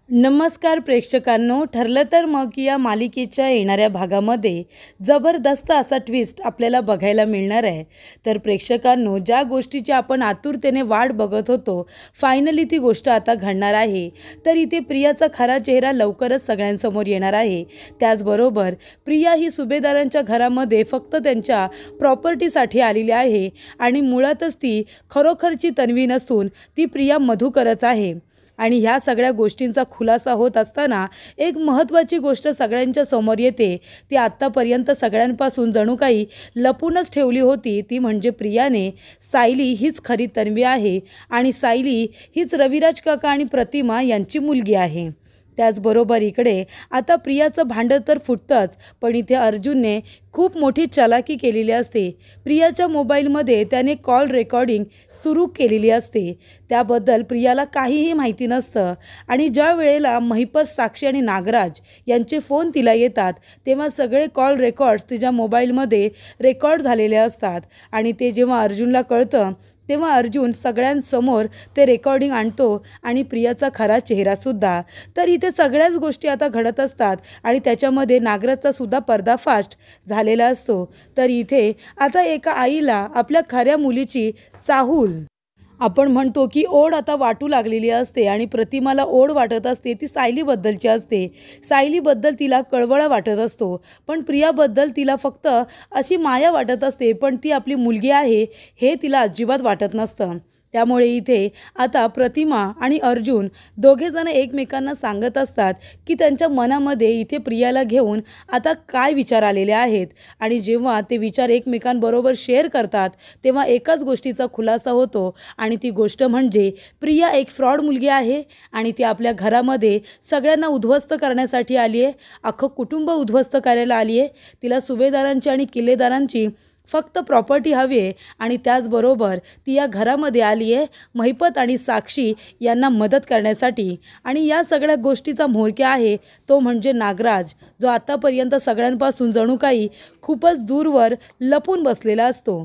नमस्कार प्रेक्षकांनो, ठरलं तर मग या मालिकेच्या येणाऱ्या भागामध्ये जबरदस्त असा ट्विस्ट आपल्याला बघायला मिळणार आहे। तर प्रेक्षकांनो, ज्या गोष्टीची आपण आतुरतेने वाट बघत होतो, फायनली ती गोष्ट आता घडणार आहे। तर इथे प्रियाचा खरा चेहरा लवकरच सगळ्यांसमोर येणार आहे। त्याचबरोबर प्रिया ही सुभेदारांच्या घरामध्ये फक्त त्यांच्या प्रॉपर्टीसाठी आलेली आहे आणि मुळातच ती खरोखरची तन्वी नसून ती प्रिया मधुकरच आहे। आणि ह्या सगळ्या गोष्टींचा खुलासा होत असताना एक महत्त्वाची गोष्ट सगळ्यांच्या समोर येते। ती आत्तापर्यंत सगळ्यांपासून जणू काही लपूनच ठेवली होती, ती म्हणजे प्रियाने सायली हीच खरी तन्वी आहे आणि सायली हीच रविराज काका आणि प्रतिमा यांची मुलगी आहे। त्याचबरोबर इकडे आता प्रियाचं भांडं तर फुटतंच, पण इथे अर्जुनने खूप मोठी चालाकी केलेली असते। प्रियाच्या मोबाईलमध्ये त्याने कॉल रेकॉर्डिंग सुरू केलेली असते, त्याबद्दल प्रियाला काहीही माहिती नसतं। आणि ज्या वेळेला महिपत, साक्षी आणि नागराज यांचे फोन तिला येतात, तेव्हा सगळे कॉल रेकॉर्ड्स तिच्या मोबाईलमध्ये रेकॉर्ड झालेले असतात। आणि ते जेव्हा अर्जुनला कळतं, तेव्हा अर्जुन सगळ्यांसमोर ते रेकॉर्डिंग आणतो आणि प्रियाचा खरा चेहरासुद्धा। तर इथे सगळ्याच गोष्टी आता घडत असतात आणि त्याच्यामध्ये नागराजचा सुद्धा पर्दाफाश झालेला असतो। तर इथे आता एका आईला आपल्या खऱ्या मुलीची चाहूल, आपण म्हणतो की ओढ आता वाटू लागलेली असते आणि प्रतिमाला ओढ वाटत असते, ती सायलीबद्दलची असते। सायलीबद्दल तिला कळवळा वाटत असतो, पण प्रियाबद्दल तिला फक्त अशी माया वाटत असते, पण ती आपली मुलगी आहे हे तिला अजिबात वाटत नसतं। त्यामुळे इथे आता प्रतिमा आणि अर्जुन दोघेजण एकमेकांना सांगत असतात की त्यांच्या मनामध्ये इथे प्रियाला घेऊन आता काय विचार आलेले आहेत। आणि जेव्हा ते विचार एकमेकांबरोबर शेअर करतात, तेव्हा एकाच गोष्टीचा खुलासा होतो आणि ती गोष्ट म्हणजे प्रिया एक फ्रॉड मुलगी आहे आणि ती आपल्या घरामध्ये सगळ्यांना उद्ध्वस्त करण्यासाठी आली आहे, अख्खं कुटुंब उद्ध्वस्त करायला आली आहे। तिला सुभेदारांची आणि किल्लेदारांची फक्त प्रॉपर्टी हवी आहे आणि त्याचबरोबर ती या घरामध्ये आली आहे महिपत आणि साक्षी यांना मदत करण्यासाठी। आणि या सगळ्या गोष्टीचा म्होरक्या आहे तो म्हणजे नागराज, जो आतापर्यंत सगळ्यांपासून जणू काही खूपच दूरवर लपून बसलेला असतो।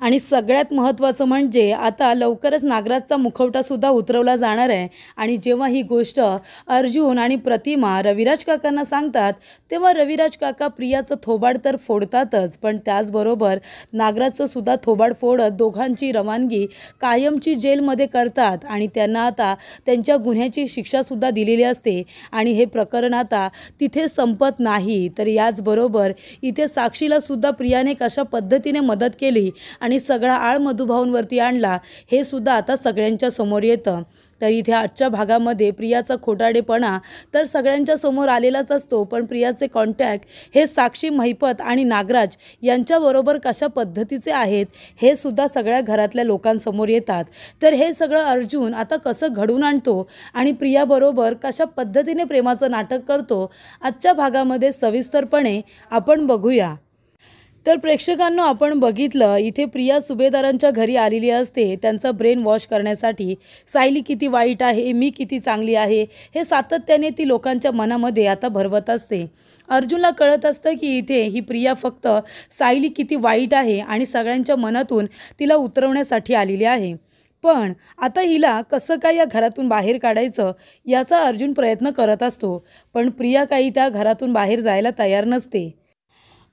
आणि सगळ्यात महत्त्वाचं म्हणजे आता लवकरच नागराजचा मुखवटासुद्धा उतरवला जाणार आहे। आणि जेव्हा ही गोष्ट अर्जुन आणि प्रतिमा रविराज काकांना सांगतात, तेव्हा रविराज काका प्रियाचं थोबाड तर फोडतातच, पण त्याचबरोबर नागराजचं सुद्धा थोबाड फोडत दोघांची रवानगी कायमची जेलमध्ये करतात आणि त्यांना आता त्यांच्या गुन्ह्याची शिक्षासुद्धा दिलेली असते। आणि हे प्रकरण आता तिथे संपत नाही, तर याचबरोबर इथे साक्षीलासुद्धा प्रियाने कशा पद्धतीने मदत केली आणि सगळा आळ मधुभाऊंवरती आणला हे सुद्धा आता सगळ्यांच्या समोर येतं। तर इथे आजच्या भागामध्ये प्रियाचा खोटाडेपणा तर सगळ्यांच्या समोर आलेलाच असतो, पण प्रियाचे कॉन्टॅक्ट हे साक्षी, महिपत आणि नागराज यांच्याबरोबर कशा पद्धतीचे आहेत हे सुद्धा सगळ्या घरातल्या लोकांसमोर येतात। तर हे सगळं अर्जुन आता कसं घडवून आणतो आणि प्रियाबरोबर कशा पद्धतीने प्रेमाचं नाटक करतो, आजच्या भागामध्ये सविस्तरपणे आपण बघूया। तर प्रेक्षकांनो, आपण बघितलं इथे प्रिया सुभेदारांच्या घरी आलेली असते त्यांचा ब्रेन वॉश करण्यासाठी। सायली किती वाईट आहे, मी किती चांगली आहे, हे सातत्याने ती लोकांच्या मनामध्ये आता भरवत असते। अर्जुनला कळत असतं की इथे ही प्रिया फक्त सायली किती वाईट आहे आणि सगळ्यांच्या मनातून तिला उतरवण्यासाठी आलेली आहे। पण आता हिला कसं काय या घरातून बाहेर काढायचं याचा अर्जुन प्रयत्न करत असतो, पण प्रिया काही त्या घरातून बाहेर जायला तयार नसते।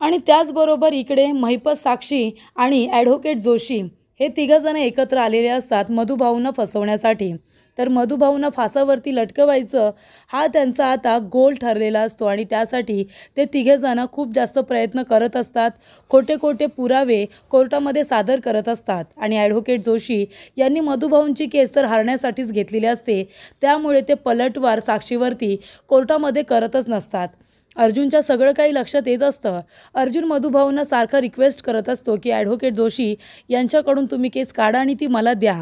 आणि त्याचबरोबर इकडे महिपत, साक्षी आणि ॲडव्होकेट जोशी हे तिघंजणं एकत्र आलेले असतात मधुभाऊंना फसवण्यासाठी। तर मधुभाऊंना फासावरती लटकवायचं हा त्यांचा आता गोल ठरलेला असतो आणि त्यासाठी ते तिघेजणं खूप जास्त प्रयत्न करत असतात, खोटे खोटे पुरावे कोर्टामध्ये सादर करत असतात। आणि ॲडव्होकेट जोशी यांनी मधुभाऊंची केस तर हरण्यासाठीच घेतलेली असते, त्यामुळे ते पलटवार साक्षीवरती कोर्टामध्ये करतच नसतात। अर्जुनच्या सगळं काही लक्षात येत असतं। अर्जुन मधुभाऊंना सारखा रिक्वेस्ट करत असतो की ॲडव्होकेट जोशी यांच्याकडून तुम्ही केस काढा आणि ती मला द्या,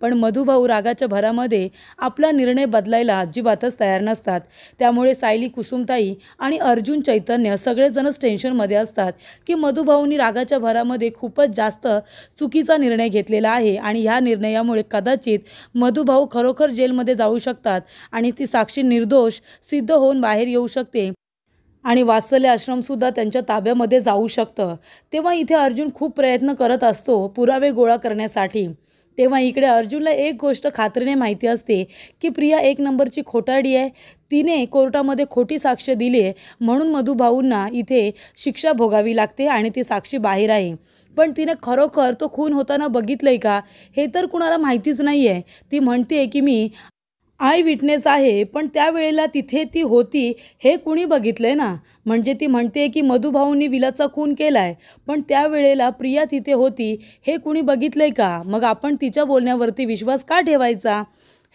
पण मधुभाऊ रागाच्या भरामध्ये आपला निर्णय बदलायला अजिबातच तयार नसतात। त्यामुळे सायली, कुसुमताई आणि अर्जुन, चैतन्य सगळेजणच टेन्शनमध्ये असतात की मधुभाऊंनी रागाच्या भरामध्ये खूपच जास्त चुकीचा निर्णय घेतलेला आहे आणि ह्या निर्णयामुळे कदाचित मधुभाऊ खरोखर जेलमध्ये जाऊ शकतात आणि ती साक्षी निर्दोष सिद्ध होऊन बाहेर येऊ शकते आणि वात्सल्य आश्रमसुद्धा त्यांच्या ताब्यामध्ये जाऊ शकतं। तेव्हा इथे अर्जुन खूप प्रयत्न करत असतो पुरावे गोळा करण्यासाठी, तेव्हा इकडे अर्जुनला एक गोष्ट खात्रीने माहिती असते की प्रिया एक नंबरची खोटारडी आहे. तिने कोर्टामध्ये खोटी साक्ष दिली आहे म्हणून मधुभाऊंना इथे शिक्षा भोगावी लागते आणि ती साक्षी बाहेर आहे. पण तिने खरोखर तो खून होताना बघितलं आहे का हे तर कुणाला माहितीच नाही आहे. ती म्हणते की मी आय विटनेस आहे, पण त्यावेळेला तिथे ती होती हे कुणी बघितलं आहे ना. म्हणजे ती म्हणते की मधुभाऊंनी विलाचा खून केला आहे, पण त्यावेळेला प्रिया तिथे होती हे कुणी बघितलं आहे का. मग आपण तिच्या बोलण्यावरती विश्वास का ठेवायचा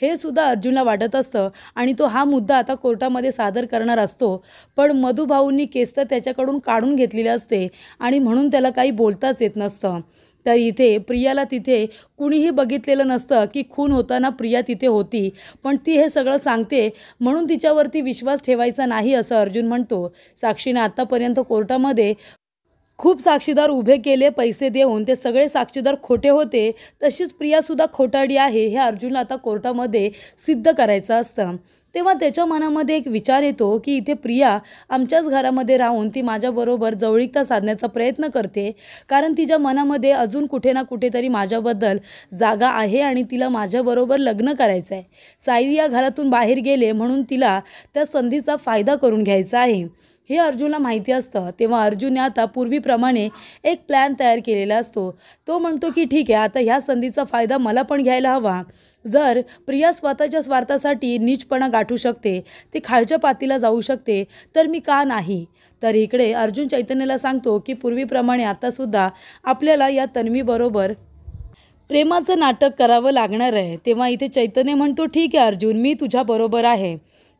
हे सुद्धा अर्जुनला वाटत असतं आणि तो हा मुद्दा आता कोर्टामध्ये सादर करणार असतो. पण मधुभाऊंनी केस तर त्याच्याकडून काढून घेतलेली असते आणि म्हणून त्याला काही बोलताच येत नसतं. तर इथे प्रियाला तिथे कुणीही बघितलेलं नसतं की खून होताना प्रिया तिथे होती, पण ती हे सगळं सांगते म्हणून तिच्यावरती विश्वास ठेवायचा नाही असं अर्जुन म्हणतो. साक्षीने आत्तापर्यंत कोर्टामध्ये खूप साक्षीदार उभे केले पैसे देऊन, ते सगळे साक्षीदार खोटे होते. तशीच प्रियासुद्धा खोटारडी आहे हे अर्जुनला आता कोर्टामध्ये सिद्ध करायचं असतं. तेव्हा त्याच्या मनामध्ये एक विचार येतो की इथे प्रिया आमच्याच घरामध्ये राहून ती माझ्याबरोबर जवळीकता साधण्याचा प्रयत्न करते, कारण तिच्या मनामध्ये अजून कुठे ना कुठेतरी माझ्याबद्दल जागा आहे आणि तिला माझ्याबरोबर लग्न करायचं आहे. सायली या घरातून बाहेर गेले म्हणून तिला त्या संधीचा फायदा करून घ्यायचा आहे हे अर्जुनला माहिती असतं. तेव्हा अर्जुनने आता पूर्वीप्रमाणे एक प्लॅन तयार केलेला असतो. तो म्हणतो की ठीक आहे, आता ह्या संधीचा फायदा मला पण घ्यायला हवा. जर प्रिया स्वतःच्या स्वार्थासाठी नीचपणा गाठू शकते, ती खालच्या पातीला जाऊ शकते, तर मी का नाही. तर इकडे अर्जुन चैतन्याला सांगतो की पूर्वीप्रमाणे आतासुद्धा आपल्याला या तन्वीबरोबर प्रेमाचं नाटक करावं लागणार आहे. तेव्हा इथे चैतन्य म्हणतो ठीक आहे अर्जुन, मी तुझ्याबरोबर आहे.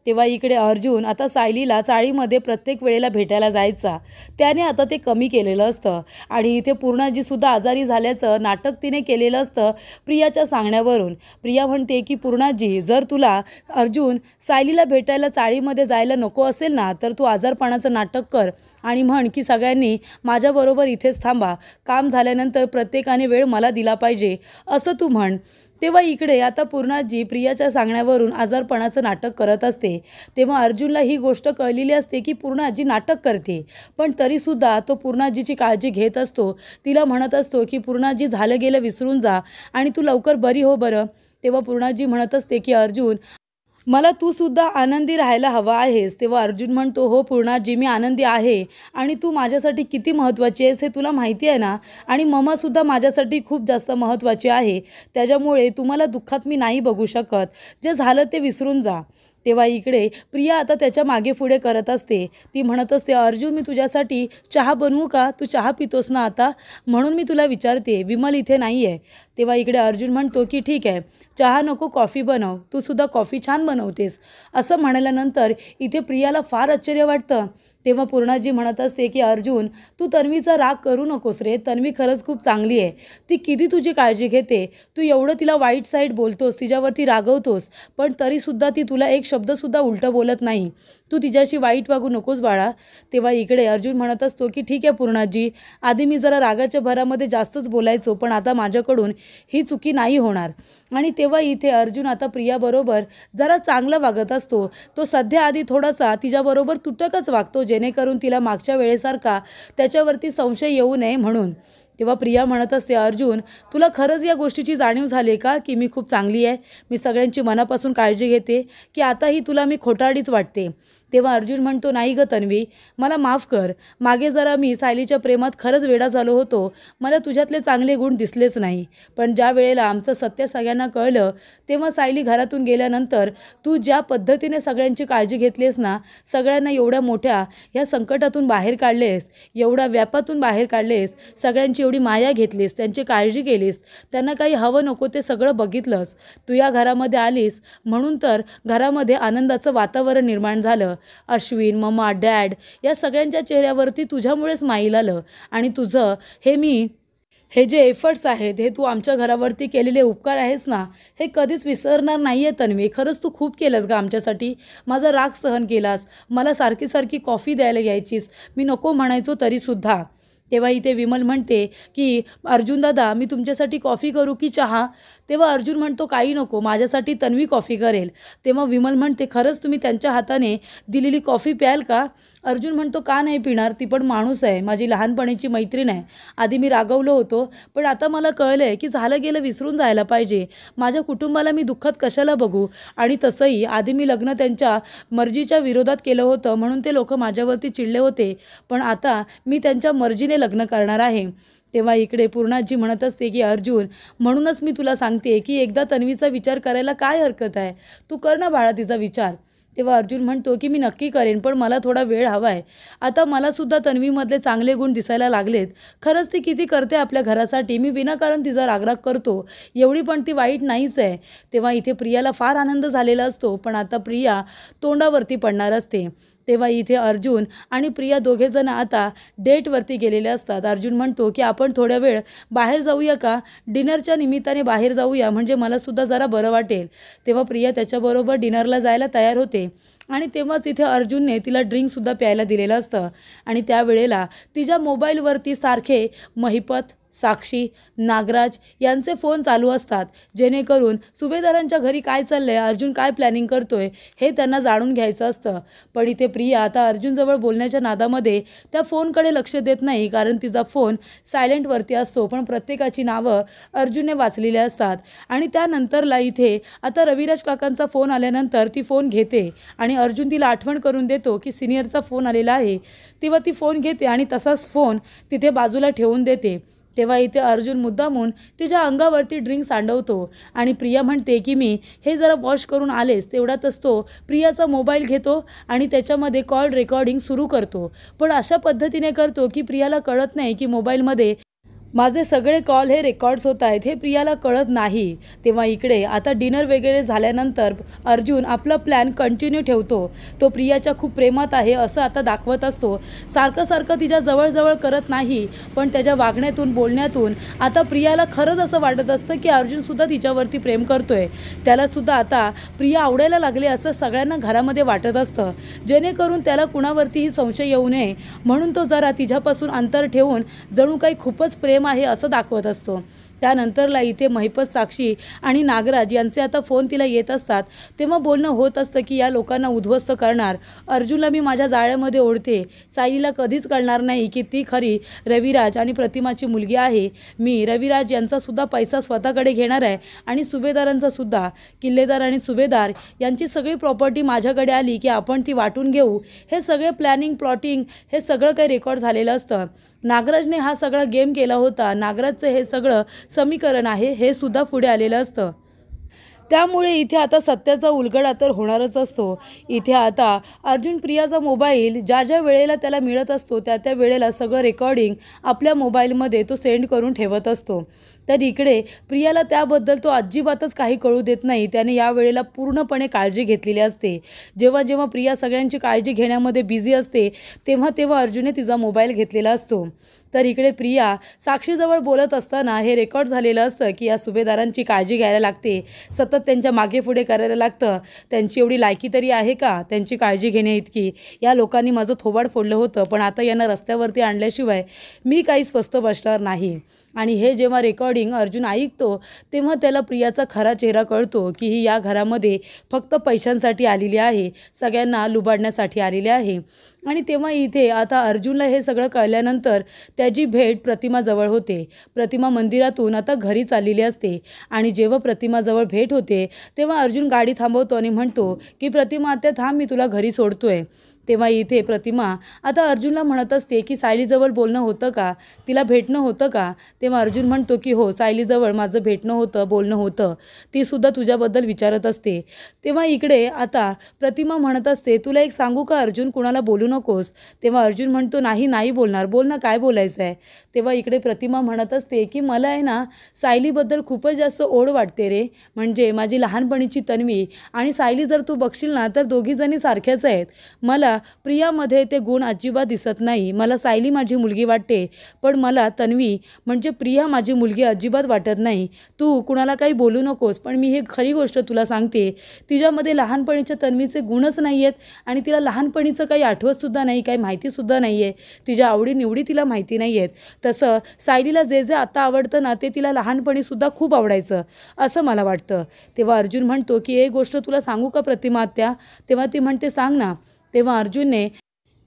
तेव्हा इकडे अर्जुन आता सायलीला चाळीमध्ये प्रत्येक वेळेला भेटायला जायचा, त्याने आता ते कमी केलेलं असतं. आणि इथे पूर्णाजीसुद्धा आजारी झाल्याचं नाटक तिने केलेलं असतं प्रियाच्या सांगण्यावरून. प्रिया म्हणते की पूर्णाजी, जर तुला अर्जुन सायलीला भेटायला चाळीमध्ये जायला नको असेल ना, तर तू आजारपणाचं नाटक कर आणि म्हण की सगळ्यांनी माझ्याबरोबर इथेच थांबा, काम झाल्यानंतर प्रत्येकाने वेळ मला दिला पाहिजे असं तू म्हण. तेव्हा इकडे आता पूर्णाजी प्रियाच्या सांगण्यावरून आजारपणाचं नाटक करत असते. तेव्हा अर्जुनला ही गोष्ट कळलेली असते की पूर्णाजी नाटक करते, पण तरीसुद्धा तो पूर्णाजीची काळजी घेत असतो. तिला म्हणत असतो की पूर्णाजी, झालं गेलं विसरून जा आणि तू लवकर बरी हो बरं. तेव्हा पूर्णाजी म्हणत असते की अर्जुन, मला तू सुद्धा आनंदी राहायला हवा आहेस. तेव्हा अर्जुन म्हणतो हो पूर्णाजी, मी आनंदी आहे आणि तू माझ्यासाठी किती महत्त्वाची आहेस हे तुला माहिती आहे ना. आणि ममासुद्धा माझ्यासाठी खूप जास्त महत्त्वाची आहे, त्याच्यामुळे तुम्हाला दुःखात मी नाही बघू शकत. जे झालं ते विसरून जा. तेव्हा इकडे प्रिया आता त्याच्या मागे पुढे करत असते. ती म्हणत असते अर्जुन, मी तुझ्यासाठी चहा बनवू का, तू चहा पितोस ना आता, म्हणून मी तुला विचारते. विमल इथे नाही आहे. तेव्हा इकडे अर्जुन म्हणतो की ठीक आहे, चहा नको कॉफी बनव, तू सुद्धा कॉफी छान बनवतेस असं म्हणाल्यानंतर इथे प्रियाला फार आश्चर्य वाटतं. तेव्हा पूर्णाजी म्हणत असते की अर्जुन, तू तन्वीचा राग करू नकोस रे, तन्वी खरंच खूप चांगली आहे, ती किती तुझी काळजी घेते. तू एवढं तिला वाईट साईड बोलतोस, तिच्यावरती रागवतोस, पण तरीसुद्धा ती तुला एक शब्दसुद्धा उलटं बोलत नाही. तू तिच्याशी वाईट वागू नकोस बाळा. तेव्हा इकडे अर्जुन म्हणत असतो की ठीक आहे पूर्णाजी, आधी मी जरा रागाच्या भरामध्ये जास्तच बोलायचो, पण आता माझ्याकडून ही चुकी नाही होणार. आणि तेव्हा इथे अर्जुन आता प्रियाबरोबर जरा चांगला वागत असतो. तो सध्या आधी थोडासा तिच्याबरोबर तुटकच वागतो, जेणेकरून तिला मागच्या वेळेसारखा त्याच्यावरती संशय येऊ नये म्हणून. तेव्हा प्रिया म्हणत असते अर्जुन, तुला खरंच या गोष्टीची जाणीव झाली का की मी खूप चांगली आहे, मी सगळ्यांची मनापासून काळजी घेते, की आताही तुला मी खोटारडीच वाटते. तेव्हा अर्जुन म्हणतो नाही गं तन्वी, मला माफ कर. मागे जरा मी सायलीच्या प्रेमात खरंच वेडा झालो होतो, मला तुझ्यातले चांगले गुण दिसलेच नाही. पण ज्या वेळेला आमचं सत्य सगळ्यांना कळलं तेव्हा सायली घरातून गेल्यानंतर तू ज्या पद्धतीने सगळ्यांची काळजी घेतलीस ना, सगळ्यांना एवढ्या मोठ्या ह्या संकटातून बाहेर काढलेस, एवढ्या व्यापातून बाहेर काढलेस, सगळ्यांची एवढी माया घेतलीस, त्यांची काळजी केलीस, त्यांना काही हवं नको ते सगळं बघितलंस. तू या घरामध्ये आलीस म्हणून तर घरामध्ये आनंदाचं वातावरण निर्माण झालं. अश्विन, मम्मा, डॅड या सगळ्यांच्या चेहऱ्यावरती तुझ्यामुळे स्माईल आलं. आणि तुझं हे जे एफर्ट्स आहेत, हे तू आमच्या घरावरती केलेले उपकार आहेस ना, हे कधीच विसरणार नाही आहे तन्वी. खरंच तू खूप केलंस ग आमच्यासाठी. माझा राग सहन केलास, मला सारखी सारखी कॉफी द्यायला यायचीस, मी नको म्हणायचो तरीसुद्धा. तेव्हा इथे विमल म्हणते की अर्जुन दादा, मी तुमच्यासाठी कॉफी करू की चहा. तेव्हा अर्जुन म्हणतो काही नको, माझ्यासाठी तन्वी कॉफी करेल. तेव्हा विमल म्हणते खरंच तुम्ही त्यांच्या हाताने दिलेली कॉफी प्याल का? अर्जुन म्हणतो का नाही पिणार, ती पण माणूस आहे, माझी लहानपणीची मैत्रीण आहे. आधी मी रागवलो होतो, पण आता मला कळलं आहे की झालं गेलं विसरून जायला पाहिजे. माझ्या कुटुंबाला मी दुःखात कशाला बघू. आणि तसंही आधी मी लग्न त्यांच्या मर्जीच्या विरोधात केलं होतं म्हणून ते लोक माझ्यावरती चिडले होते, पण आता मी त्यांच्या मर्जीने लग्न करणार आहे. तेव्हा इकडे पूर्णाजी म्हणत असते की अर्जुन, म्हणूनच मी तुला सांगते की एकदा तन्वीचा विचार करायला काय हरकत आहे, तू कर ना बाळा तिचा विचार. तेव्हा अर्जुन म्हणतो की मी नक्की करेन, पण मला थोडा वेळ हवा आहे. आता मलासुद्धा तन्वीमधले चांगले गुण दिसायला लागलेत. खरंच ती किती करते आपल्या घरासाठी, मी विनाकारण तिचा रागराग करतो, एवढी पण ती वाईट नाहीच आहे. तेव्हा इथे प्रियाला फार आनंद झालेला असतो, पण आता प्रिया तोंडावरती पडणार असते. तेव्हा इथे अर्जुन आणि प्रिया दोघेजण आता डेटवरती गेलेले असतात. अर्जुन म्हणतो की आपण थोड्या वेळ बाहेर जाऊया का, डिनरच्या निमित्ताने बाहेर जाऊया, म्हणजे मलासुद्धा जरा बरं वाटेल. तेव्हा प्रिया त्याच्याबरोबर डिनरला जायला तयार होते आणि तेव्हाच इथे अर्जुनने तिला ड्रिंकसुद्धा प्यायला दिलेलं असतं. आणि त्यावेळेला तिच्या मोबाईलवरती सारखे महिपत, साक्षी, नागराज यांचे फोन चालू असतात, जेणेकरून सुभेदारांच्या घरी काय चाललं आहे, अर्जुन काय प्लॅनिंग करतोय हे त्यांना जाणून घ्यायचं असतं. पण इथे प्रिया आता अर्जुनजवळ बोलण्याच्या नादामध्ये त्या फोनकडे लक्ष देत नाही, कारण तिचा फोन सायलेंटवरती असतो. पण प्रत्येकाची नावं अर्जुनने वाचलेली असतात. आणि त्यानंतरला इथे आता रविराज काकांचा फोन आल्यानंतर ती फोन घेते आणि अर्जुन तिला आठवण करून देतो की सिनियरचा फोन आलेला आहे. तेव्हा ती फोन घेते आणि तसाच फोन तिथे बाजूला ठेवून देते. तेव्हा इथे अर्जुन मुद्दामून तिच्या अंगावरती ड्रिंक सांडवतो आणि प्रिया म्हणते की मी हे जरा वॉश करून आलेच. तेवढ्यातच तो प्रियाचा मोबाईल घेतो आणि त्याच्यामध्ये कॉल रेकॉर्डिंग सुरू करतो, पण अशा पद्धतीने करतो की प्रियाला कळत नाही की मोबाईलमध्ये माझे सगळे कॉल हे रेकॉर्ड्स होत आहेत, हे प्रियाला कळत नाही. तेव्हा इकडे आता डिनर वगैरे झाल्यानंतर अर्जुन आपला प्लॅन कंटिन्यू ठेवतो. तो प्रियाच्या खूप प्रेमात आहे असं आता दाखवत असतो. सारखं तिच्या जवळजवळ करत नाही, पण त्याच्या वागण्यातून, बोलण्यातून आता प्रियाला खरंच असं वाटत असतं की अर्जुनसुद्धा तिच्यावरती प्रेम करतोय. त्यालासुद्धा आता प्रिया आवडायला लागले असं सगळ्यांना घरामध्ये वाटत असतं, जेणेकरून त्याला कुणावरतीही संशय येऊ नये म्हणून तो जरा तिच्यापासून अंतर ठेवून जणू काही खूपच प्रेम आहे असं दाखवत असतो. त्यानंतरला इथे महिपत, साक्षी आणि नागराज यांचे आता फोन तिला येत असतात. तेव्हा बोलणं होत असतं की या लोकांना उद्ध्वस्त करणार, अर्जुनला मी माझ्या जाळ्यामध्ये ओढते, सायलीला कधीच कळणार नाही की ती खरी रविराज आणि प्रतिमाची मुलगी आहे. मी रविराज यांचासुद्धा पैसा स्वतःकडे घेणार आहे आणि सुभेदारांचासुद्धा. किल्लेदार आणि सुभेदार यांची सगळी प्रॉपर्टी माझ्याकडे आली की आपण ती वाटून घेऊ. हे सगळे प्लॅनिंग, प्लॉटिंग हे सगळं काही रेकॉर्ड झालेलं असतं. नागराजने हा सगळा गेम केला होता, नागराजचं हे सगळं समीकरण आहे हे सुद्धा पुढे आलेलं असतं. त्यामुळे इथे आता सत्याचा उलगडा तर होणारच असतो. इथे आता अर्जुन प्रियाचा मोबाईल ज्या ज्या वेळेला त्याला मिळत असतो त्या त्या वेळेला सगळं रेकॉर्डिंग आपल्या मोबाईलमध्ये तो सेंड करून ठेवत असतो. तर इकडे प्रियाला त्याबद्दल तो अजिबातच काही कळू देत नाही. त्याने या वेळेला पूर्णपणे काळजी घेतलेली असते. जेव्हा जेव्हा प्रिया सगळ्यांची काळजी घेण्यामध्ये बिझी असते तेव्हा अर्जुनने तिचा मोबाईल घेतलेला असतो. तर इकडे प्रिया साक्षीजवळ बोलत असताना हे रेकॉर्ड झालेलं असतं की या सुभेदारांची काळजी घ्यायला लागते, सतत त्यांच्या मागे पुढे करायला लागतं. त्यांची एवढी लायकी तरी आहे का त्यांची काळजी घेणे इतकी? या लोकांनी माझं थोबाड फोडलं होतं, पण आता यांना रस्त्यावरती आणल्याशिवाय मी काही स्वस्थ बसणार नाही. आणि हे जेव्हा रेकॉर्डिंग अर्जुन ऐकतो तेव्हा त्याला प्रियाचा खरा चेहरा कळतो की ही या घरामध्ये फक्त पैशांसाठी आलेली आहे, सगळ्यांना लुबाडण्यासाठी आलेली आहे. आणि तेव्हा इथे आता अर्जुनला हे सगळं कळल्यानंतर त्याची भेट प्रतिमाजवळ होते. प्रतिमा मंदिरातून आता घरी चाललेली असते आणि जेव्हा प्रतिमाजवळ भेट होते तेव्हा अर्जुन गाडी थांबवतो आणि म्हणतो की प्रतिमा आता थांब, मी तुला घरी सोडतोय. तेव्हा इथे प्रतिमा आता अर्जुनला म्हणत असते की सायलीजवळ बोलणं होतं का, तिला भेटणं होतं का? तेव्हा अर्जुन म्हणतो की हो, सायलीजवळ माझं भेटणं होतं, बोलणं होतं, तीसुद्धा तुझ्याबद्दल विचारत असते. तेव्हा इकडे आता प्रतिमा म्हणत असते तुला एक सांगू का अर्जुन, कुणाला बोलू नकोस. तेव्हा अर्जुन म्हणतो नाही बोलणार, बोल ना, काय बोलायचं आहे. तेव्हा इकडे प्रतिमा म्हणत असते की मला आहे ना सायलीबद्दल खूपच जास्त ओढ वाटते रे, म्हणजे माझी लहानपणीची तन्वी आणि सायली जर तू बघशील ना तर दोघीजणी सारख्याच आहेत. मला प्रियामध्ये ते गुण अजिबात दिसत नाही. मला सायली माझी मुलगी वाटते, पण मला तन्वी म्हणजे प्रिया माझी मुलगी अजिबात वाटत नाही. तू कुणाला काही बोलू नकोस, पण मी हे खरी गोष्ट तुला सांगते. तिच्यामध्ये लहानपणीच्या तन्वीचे गुणच नाही आहेत आणि तिला लहानपणीचं काही आठवतसुद्धा नाही, काही माहितीसुद्धा नाही आहे. तिच्या आवडीनिवडी तिला माहिती नाही आहेत. तसं सायलीला जे जे आता आवडतं ना, ते तिला लहानपणीसुद्धा खूप आवडायचं असं मला वाटतं. तेव्हा अर्जुन म्हणतो की एक गोष्ट तुला सांगू का प्रतिमा आत्या? तेव्हा ती म्हणते सांग ना. तेव्हा अर्जुनने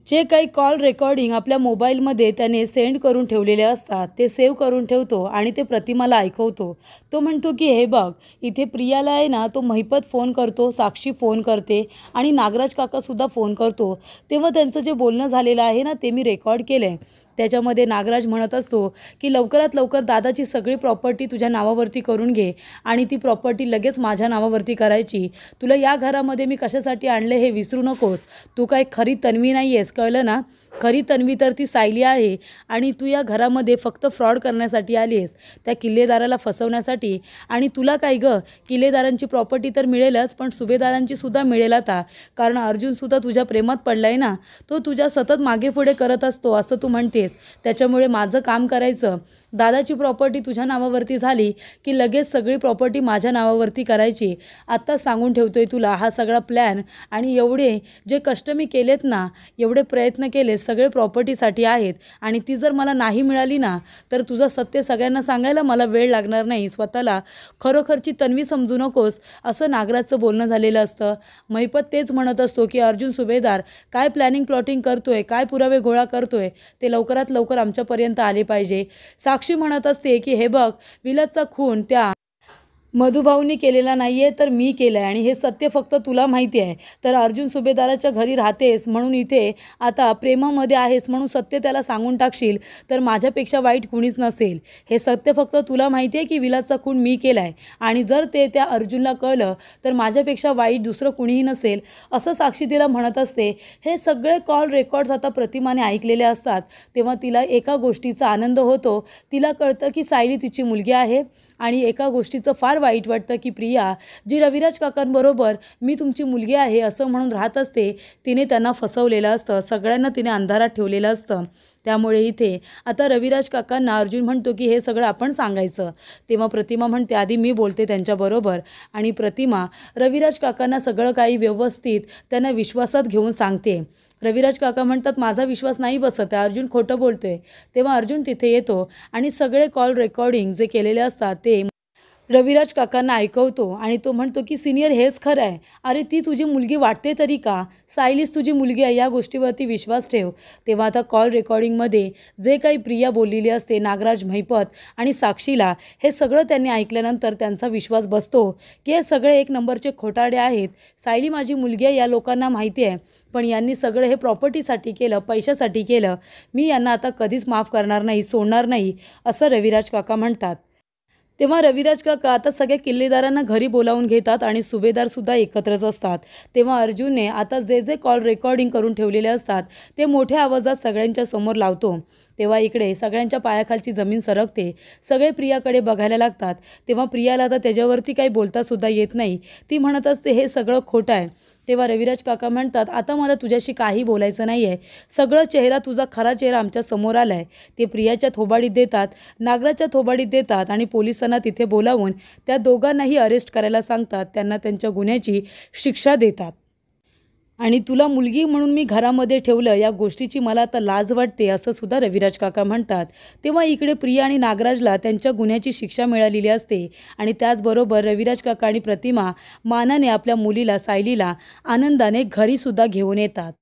जे काही कॉल रेकॉर्डिंग आपल्या मोबाईलमध्ये त्याने सेंड करून ठेवलेले असतात ते सेव्ह करून ठेवतो आणि ते प्रतिमाला ऐकवतो. तो म्हणतो की हे बघ, इथे प्रियाला आहे ना, तो महिपत फोन करतो, साक्षी फोन करते आणि नागराज काकासुद्धा फोन करतो. तेव्हा त्यांचं जे बोलणं झालेलं आहे ना, ते मी रेकॉर्ड केलं आहे. त्याच्यामध्ये नागराज म्हणत असतो की लवकरात लवकर दादाची सगळी प्रॉपर्टी तुझ्या नावावरती करून घे आणि ती प्रॉपर्टी लगेच माझ्या नावावरती करायची. तुला या घरामध्ये मी कशासाठी आणले हे विसरू नकोस. तू काय खरी तन्वी नाही आहेस, कळलं ना? खरी तन्वी तर ती सायली आहे आणि तू या घरामध्ये फक्त फ्रॉड करण्यासाठी आली आहेस, त्या किल्लेदाराला फसवण्यासाठी. आणि तुला काय गं, किल्लेदारांची प्रॉपर्टी तर मिळेलच, पण सुभेदारांची सुद्धा मिळेल आता, कारण अर्जुनसुद्धा तुझ्या प्रेमात पडला आहे ना. तो तुझ्या सतत मागे पुढे करत असतो असं तू म्हणतेस. त्याच्यामुळे माझं काम करायचं, दादाची प्रॉपर्टी तुझ्या नावावरती झाली की लगेच सगळी प्रॉपर्टी माझ्या नावावरती करायची. आत्ताच सांगून ठेवतोय तुला, हा सगळा प्लॅन आणि एवढे जे कष्ट मी केलेत ना, एवढे प्रयत्न केले सगळे प्रॉपर्टीसाठी आहेत. आणि ती जर मला नाही मिळाली ना, तर तुझं सत्य सगळ्यांना सांगायला मला वेळ लागणार नाही. स्वतःला खरोखरची तन्वी समजू नकोस असं नागराजचं बोलणं झालेलं असतं. महिपत तेच म्हणत असतो की अर्जुन सुभेदार काय प्लॅनिंग प्लॉटिंग करतोय, काय पुरावे गोळा करतोय, ते लवकरात लवकर आमच्यापर्यंत आले पाहिजे. साक्षी म्हणत असते की हे बघ, विलासचा खून त्या मधुभाऊंनी केलेला नाही आहे, तर मी केलं आहे आणि हे सत्य फक्त तुला माहिती आहे. तर अर्जुन सुभेदाराच्या घरी राहतेस म्हणून, इथे आता प्रेमामध्ये आहेस म्हणून सत्य त्याला सांगून टाकशील तर माझ्यापेक्षा वाईट कुणीच नसेल. हे सत्य फक्त तुला माहिती आहे की विलासचा खून मी केला आहे आणि जर ते त्या अर्जुनला कळलं तर माझ्यापेक्षा वाईट दुसरं कुणीही नसेल असं साक्षी तिला म्हणत असते. हे सगळे कॉल रेकॉर्ड्स आता प्रतिमाने ऐकलेले असतात. तेव्हा तिला एका गोष्टीचा आनंद होतो. तिला कळतं की सायली तिची मुलगी आहे आणि एका गोष्टीचं फार वाईट वाटतं की प्रिया जी रविराज काकांबरोबर मी तुमची मुलगी आहे असं म्हणून राहत असते, तिने त्यांना फसवलेलं असतं, सगळ्यांना तिने अंधारात ठेवलेलं असतं. त्यामुळे इथे आता रविराज काकांना अर्जुन म्हणतो की हे सगळं आपण सांगायचं. तेव्हा प्रतिमा म्हणते आधी मी बोलते त्यांच्याबरोबर. आणि प्रतिमा रविराज काकांना सगळं काही व्यवस्थित त्यांना विश्वासात घेऊन सांगते. रविराज काका म्हणतात माझा विश्वास नाही बसत आहे, अर्जुन खोटं बोलतोय. तेव्हा अर्जुन तिथे येतो आणि सगळे कॉल रेकॉर्डिंग जे केलेले असतात ते रविराज काकांना ऐकवतो आणि तो म्हणतो की सिनियर हेच खरं आहे. अरे ती तुझी मुलगी वाटते तरी का? सायलीच तुझी मुलगी आहे, या गोष्टीवरती विश्वास ठेव. तेव्हा आता कॉल रेकॉर्डिंगमध्ये जे काही प्रिया बोललेली असते नागराज, महिपत आणि साक्षीला, हे सगळं त्यांनी ऐकल्यानंतर त्यांचा विश्वास बसतो की हे सगळे एक नंबरचे खोटारडे आहेत. सायली माझी मुलगी आहे या लोकांना माहिती आहे, पण यांनी सगळं हे प्रॉपर्टीसाठी केलं, पैशासाठी केलं. मी यांना आता कधीच माफ करणार नाही, सोडणार नाही असं रविराज काका म्हणतात. तेव्हा रविराज काका आता सगळ्या किल्लेदारांना घरी बोलावून घेतात आणि सुभेदारसुद्धा एकत्रच असतात. तेव्हा अर्जुनने आता जे जे कॉल रेकॉर्डिंग करून ठेवलेले असतात ते मोठ्या आवाजात सगळ्यांच्या समोर लावतो. तेव्हा इकडे सगळ्यांच्या पायाखालची जमीन सरकते. सगळे प्रियाकडे बघायला लागतात. तेव्हा प्रियाला आता त्याच्यावरती काही बोलतासुद्धा येत नाही. ती म्हणत असते हे सगळं खोटं आहे. तेव्हा रविराज काका म्हणतात आता मला तुझ्याशी काही बोलायचं नाही आहे, सगळं चेहरा तुझा खरा चेहरा आमच्या समोर आला आहे. ते प्रियाच्या थोबाडीत देतात, नागराच्या थोबाडीत देतात आणि पोलिसांना तिथे बोलावून त्या दोघांनाही अरेस्ट करायला सांगतात. त्यांना त्यांच्या गुन्ह्याची शिक्षा देतात. आणि तुला मुलगी म्हणून मी घरामध्ये ठेवलं या गोष्टीची मला आता लाज वाटते असं सुद्धा रविराज काका म्हणतात. तेव्हा इकडे प्रिया आणि नागराजला त्यांच्या गुन्ह्याची शिक्षा मिळालेली असते आणि त्याचबरोबर रविराज काका आणि प्रतिमा मानाने आपल्या मुलीला सायलीला आनंदाने घरीसुद्धा घेऊन येतात.